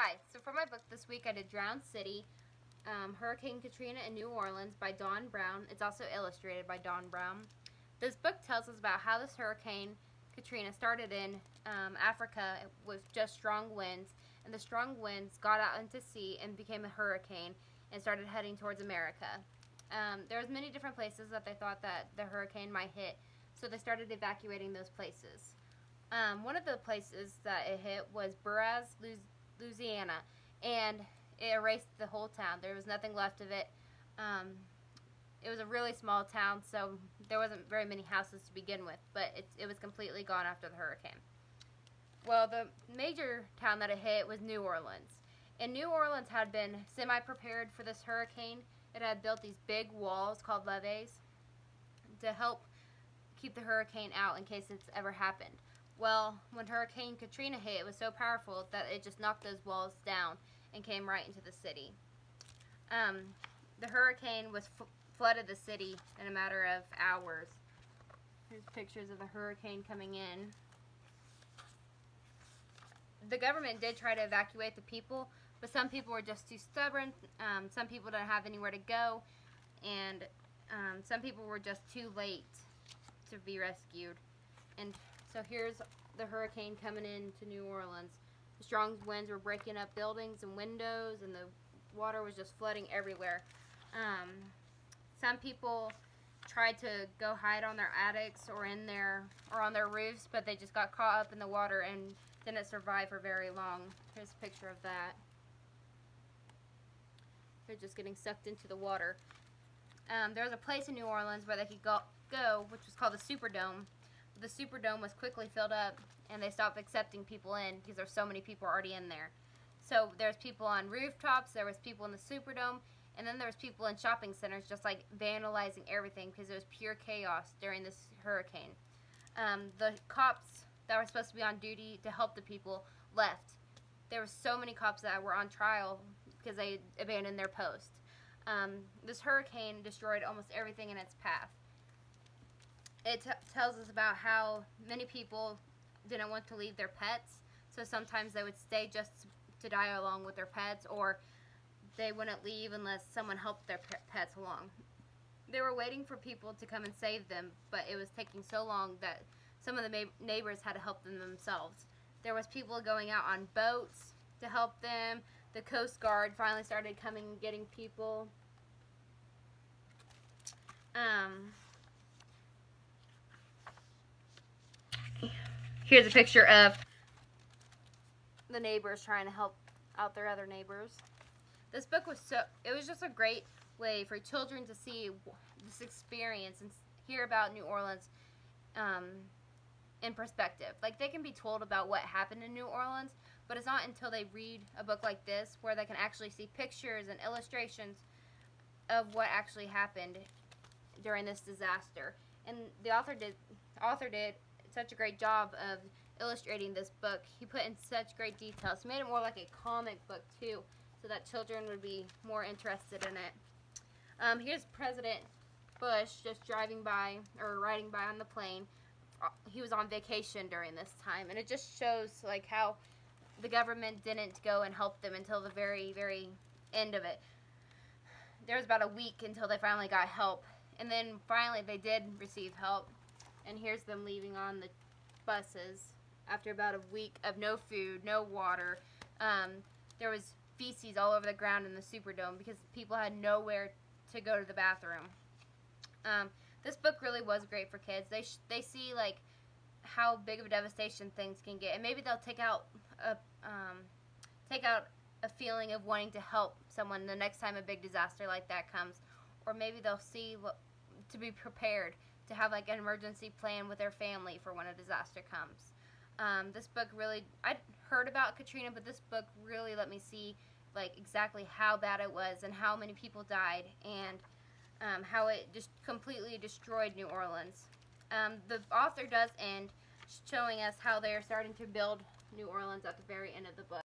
Hi, so for my book this week I did Drowned City, Hurricane Katrina in New Orleans by Don Brown. It's also illustrated by Don Brown. This book tells us about how this Hurricane Katrina started in Africa with just strong winds, and the strong winds got out into sea and became a hurricane and started heading towards America. There was many different places that they thought that the hurricane might hit, so they started evacuating those places. One of the places that it hit was Buraz, Louisiana, and it erased the whole town. There was nothing left of it. It was a really small town, so there wasn't very many houses to begin with, but it was completely gone after the hurricane. Well, the major town that it hit was New Orleans. And New Orleans had been semi-prepared for this hurricane. It had built these big walls called levees to help keep the hurricane out in case it's ever happened. Well, when Hurricane Katrina hit, it was so powerful that it just knocked those walls down and came right into the city. The hurricane flooded the city in a matter of hours. Here's pictures of the hurricane coming in. The government did try to evacuate the people, but some people were just too stubborn. Some people didn't have anywhere to go, and some people were just too late to be rescued. And so here's the hurricane coming into New Orleans. The strong winds were breaking up buildings and windows, and the water was just flooding everywhere. Some people tried to go hide on their attics or on their roofs, but they just got caught up in the water and didn't survive for very long. Here's a picture of that. They're just getting sucked into the water. There was a place in New Orleans where they could go, which was called the Superdome. The Superdome was quickly filled up, and they stopped accepting people in because there's so many people already in there. So there's people on rooftops, there was people in the Superdome, and then there was people in shopping centers just like vandalizing everything because it was pure chaos during this hurricane. The cops that were supposed to be on duty to help the people left. There were so many cops that were on trial because they abandoned their post. This hurricane destroyed almost everything in its path. It tells us about how many people didn't want to leave their pets, so sometimes they would stay just to die along with their pets, or they wouldn't leave unless someone helped their pets along. They were waiting for people to come and save them, but it was taking so long that some of the neighbors had to help them themselves. There was people going out on boats to help them. The Coast Guard finally started coming and getting people. Here's a picture of the neighbors trying to help out their other neighbors. This book was just a great way for children to see this experience and hear about New Orleans in perspective. Like, they can be told about what happened in New Orleans, but it's not until they read a book like this where they can actually see pictures and illustrations of what actually happened during this disaster. And the author did such a great job of illustrating this book. He put in such great details. He made it more like a comic book too, so that children would be more interested in it. Here's President Bush just driving by or riding by on the plane. He was on vacation during this time, and it just shows like how the government didn't go and help them until the very, very end of it. There was about a week until they finally got help, and then finally they did receive help. And here's them leaving on the buses after about a week of no food, no water. There was feces all over the ground in the Superdome because people had nowhere to go to the bathroom. This book really was great for kids. They see like how big of a devastation things can get, and maybe they'll take out a feeling of wanting to help someone the next time a big disaster like that comes, or maybe they'll see to be prepared, to have like an emergency plan with their family for when a disaster comes. This book really, I'd heard about Katrina, but this book really let me see like exactly how bad it was and how many people died, and how it just completely destroyed New Orleans. The author does end showing us how they are starting to build New Orleans at the very end of the book.